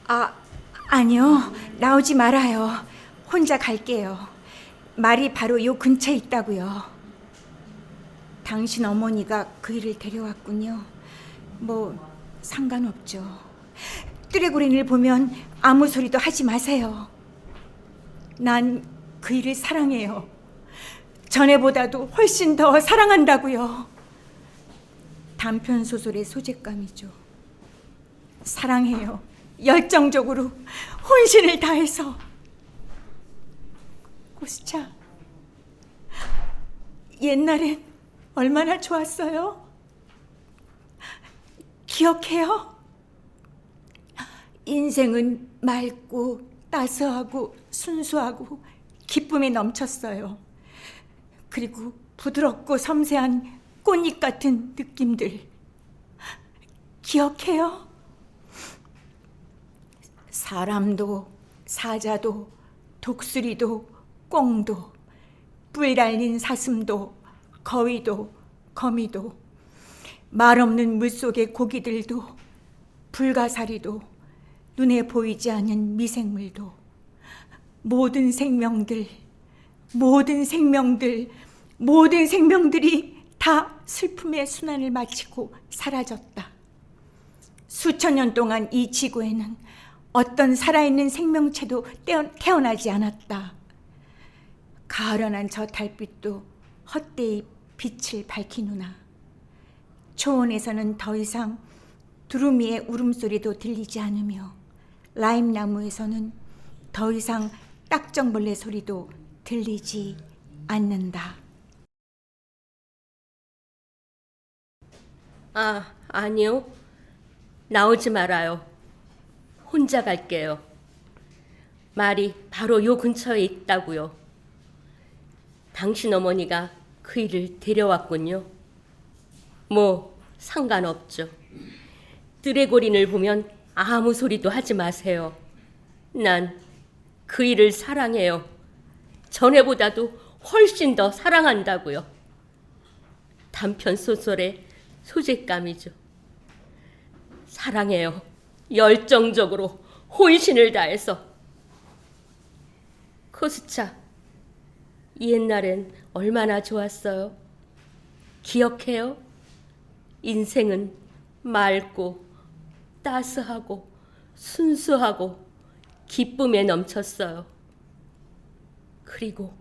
아니요. 나오지 말아요. 혼자 갈게요. 말이 바로 요 근처에 있다고요. 당신 어머니가 그이를 데려왔군요. 뭐 상관없죠. 뚜레고린을 보면 아무 소리도 하지 마세요. 난 그이를 사랑해요. 전에보다도 훨씬 더 사랑한다고요. 단편 소설의 소재감이죠. 사랑해요. 열정적으로 혼신을 다해서. 고수차, 옛날엔 얼마나 좋았어요? 기억해요? 인생은 맑고 따스하고 순수하고 기쁨에 넘쳤어요. 그리고 부드럽고 섬세한 꽃잎 같은 느낌들 기억해요? 사람도 사자도 독수리도 꿩도 뿔 달린 사슴도 거위도 거미도 말없는 물속의 고기들도 불가사리도 눈에 보이지 않는 미생물도 모든 생명들이 다 슬픔의 순환을 마치고 사라졌다. 수천 년 동안 이 지구에는 어떤 살아있는 생명체도 태어나지 않았다. 가을어난 저 달빛도 헛되이 빛을 밝히누나 초원에서는 더 이상 두루미의 울음소리도 들리지 않으며 라임나무에서는 더 이상 딱정벌레 소리도 들리지 않는다. 아니요. 나오지 말아요. 혼자 갈게요. 말이 바로 요 근처에 있다고요. 당신 어머니가 그이를 데려왔군요. 뭐 상관없죠. 뚜레고린을 보면 아무 소리도 하지 마세요. 난 그이를 사랑해요. 전에보다도 훨씬 더 사랑한다고요. 단편 소설의 소재감이죠. 사랑해요. 열정적으로 혼신을 다해서. 코스차, 옛날엔 얼마나 좋았어요. 기억해요? 인생은 맑고 따스하고 순수하고 기쁨에 넘쳤어요. 그리고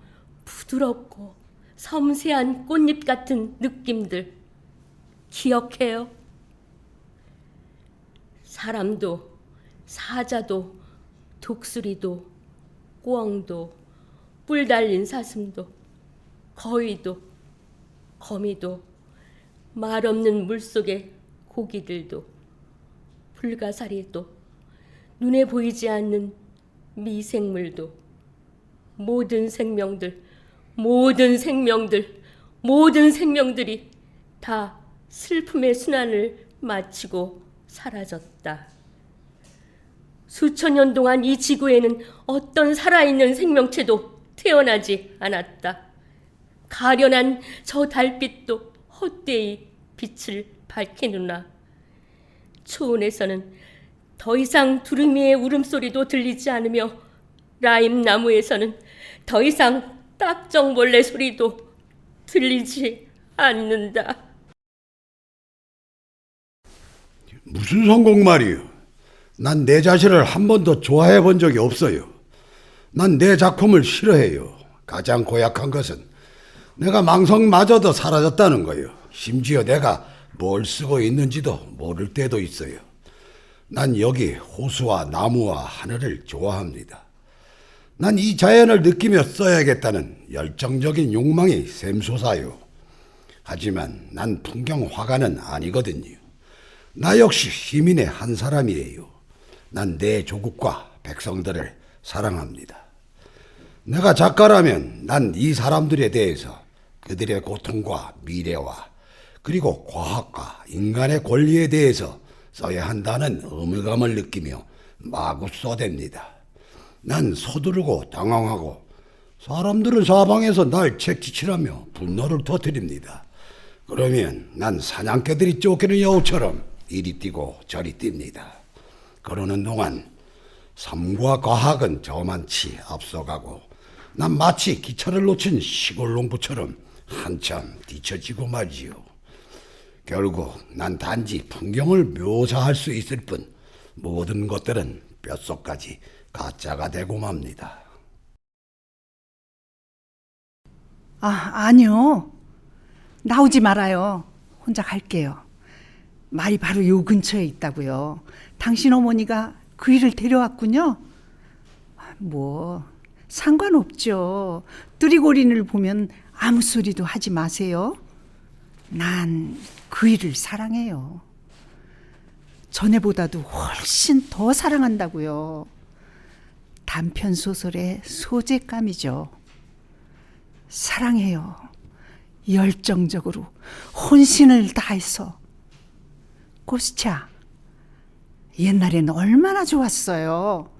부드럽고 섬세한 꽃잎 같은 느낌들 기억해요? 사람도 사자도 독수리도 꿩도 뿔 달린 사슴도 거위도 거미도 말 없는 물속의 고기들도 불가사리도 눈에 보이지 않는 미생물도 모든 생명들이 다 슬픔의 순환을 마치고 사라졌다. 수천 년 동안 이 지구에는 어떤 살아있는 생명체도 태어나지 않았다. 가련한 저 달빛도 헛되이 빛을 밝히누나 초원에서는 더 이상 두루미의 울음소리도 들리지 않으며 라임나무에서는 더 이상 딱정벌레 소리도 들리지 않는다. 무슨 성공 말이요? 난 내 자신을 한 번도 좋아해 본 적이 없어요. 난 내 작품을 싫어해요. 가장 고약한 것은 내가 망성마저도 사라졌다는 거예요. 심지어 내가 뭘 쓰고 있는지도 모를 때도 있어요. 난 여기 호수와 나무와 하늘을 좋아합니다. 난 이 자연을 느끼며 써야겠다는 열정적인 욕망이 샘솟아요. 하지만 난 풍경 화가는 아니거든요. 나 역시 시민의 한 사람이에요. 난 내 조국과 백성들을 사랑합니다. 내가 작가라면 난 이 사람들에 대해서 그들의 고통과 미래와 그리고 과학과 인간의 권리에 대해서 써야 한다는 의무감을 느끼며 마구 쏘댑니다. 난 서두르고 당황하고 사람들은 사방에서 날 채찍질하며 분노를 터뜨립니다. 그러면 난 사냥개들이 쫓기는 여우처럼 이리 뛰고 저리 뜁니다. 그러는 동안 삶과 과학은 저만치 앞서가고 난 마치 기차를 놓친 시골 농부처럼 한참 뒤처지고 말지요. 결국 난 단지 풍경을 묘사할 수 있을 뿐 모든 것들은 뼛속까지 가짜가 되고 맙니다. 아니요. 나오지 말아요. 혼자 갈게요. 말이 바로 요 근처에 있다고요. 당신 어머니가 그 일을 데려왔군요. 뭐 상관없죠. 뜨리고린을 보면 아무 소리도 하지 마세요. 난 그 일을 사랑해요. 전에보다도 훨씬 더 사랑한다고요. 단편 소설의 소재감이죠. 사랑해요. 열정적으로 혼신을 다해서. 고스차, 옛날엔 얼마나 좋았어요.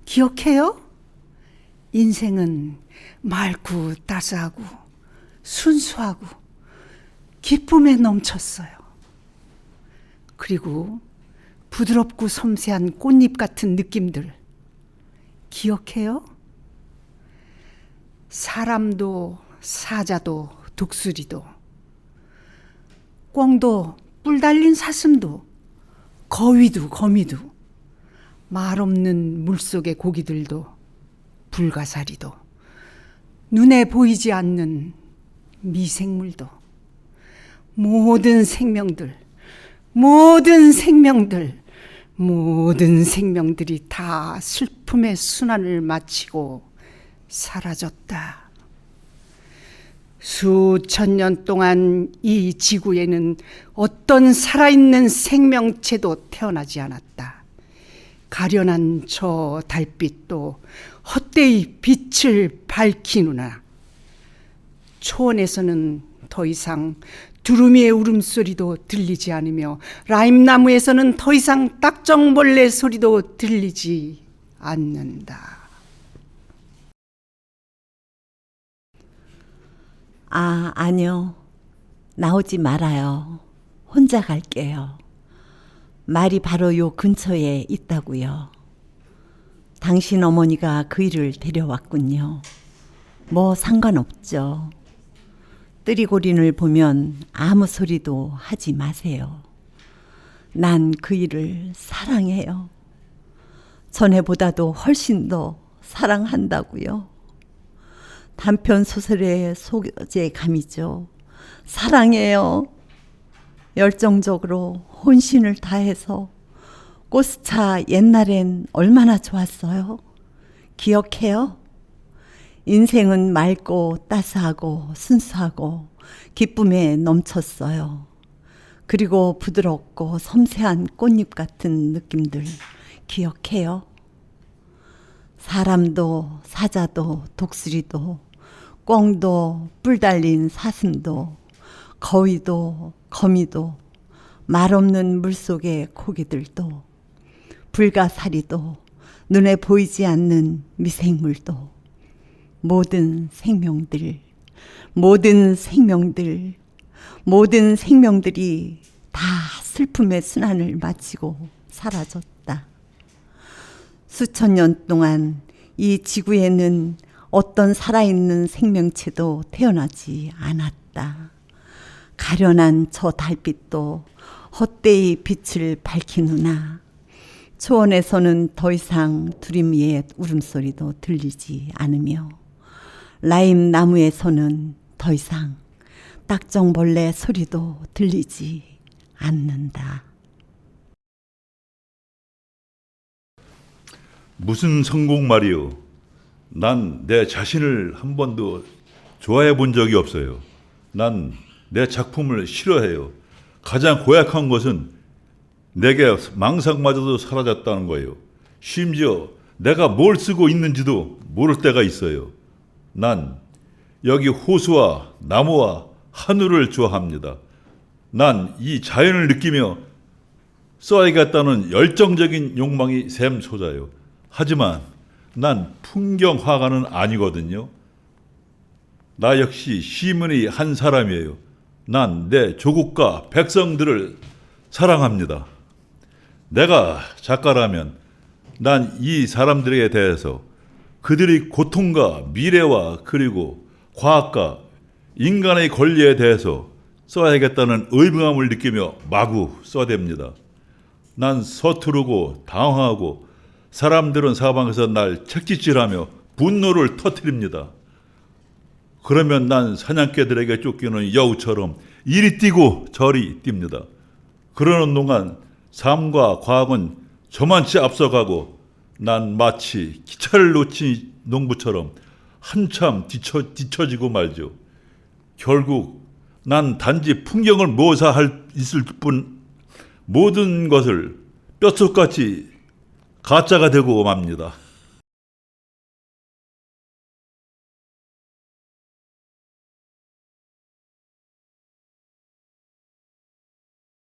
기억해요? 인생은 맑고 따스하고 순수하고 기쁨에 넘쳤어요. 그리고 부드럽고 섬세한 꽃잎 같은 느낌들 기억해요? 사람도 사자도 독수리도 꿩도 뿔 달린 사슴도 거위도 거미도 말 없는 물속의 고기들도 불가사리도 눈에 보이지 않는 미생물도 모든 생명들 모든 생명들이 다 슬픔의 순환을 마치고 사라졌다. 수천 년 동안 이 지구에는 어떤 살아있는 생명체도 태어나지 않았다. 가련한 저 달빛도 헛되이 빛을 밝히누나 초원에서는 더 이상 두루미의 울음소리도 들리지 않으며 라임나무에서는 더 이상 딱정벌레 소리도 들리지 않는다. 아니요. 나오지 말아요. 혼자 갈게요. 말이 바로 요 근처에 있다고요. 당신 어머니가 그 일을 데려왔군요. 뭐 상관없죠. 뜨리고린을 보면 아무 소리도 하지 마세요. 난 그 일을 사랑해요. 전에보다도 훨씬 더 사랑한다고요. 단편 소설의 소재감이죠. 사랑해요. 열정적으로 혼신을 다해서. 꽃차 옛날엔 얼마나 좋았어요. 기억해요? 인생은 맑고 따스하고 순수하고 기쁨에 넘쳤어요. 그리고 부드럽고 섬세한 꽃잎 같은 느낌들 기억해요? 사람도 사자도 독수리도 꿩도 뿔 달린 사슴도 거위도 거미도 말 없는 물속의 고기들도 불가사리도 눈에 보이지 않는 미생물도 모든 생명들이 다 슬픔의 순환을 마치고 사라졌다. 수천 년 동안 이 지구에는 어떤 살아있는 생명체도 태어나지 않았다. 가련한 저 달빛도 헛되이 빛을 밝히누나 초원에서는 더 이상 두루미의 울음소리도 들리지 않으며 라임 나무에서는 더 이상 딱정벌레 소리도 들리지 않는다. 무슨 성공말이요. 난 내 자신을 한 번도 좋아해 본 적이 없어요. 난 내 작품을 싫어해요. 가장 고약한 것은 내게 망상마저도 사라졌다는 거예요. 심지어 내가 뭘 쓰고 있는지도 모를 때가 있어요. 난 여기 호수와 나무와 하늘을 좋아합니다. 난 이 자연을 느끼며 써야겠다는 열정적인 욕망이 샘솟아요. 하지만 난 풍경화가는 아니거든요. 나 역시 시민의 한 사람이에요. 난 내 조국과 백성들을 사랑합니다. 내가 작가라면 난 이 사람들에 대해서 그들의 고통과 미래와 그리고 과학과 인간의 권리에 대해서 써야겠다는 의무감을 느끼며 마구 써댑니다. 난 서투르고 당황하고 사람들은 사방에서 날 책짓질하며 분노를 터뜨립니다. 그러면 난 사냥개들에게 쫓기는 여우처럼 이리 뛰고 저리 뜁니다. 그러는 동안 삶과 과학은 저만치 앞서가고 난 마치 기차를 놓친 농부처럼 한참 뒤처지고 말죠. 결국 난 단지 풍경을 묘사할 있을 뿐 모든 것을 뼛속같이 가짜가 되고 맙니다.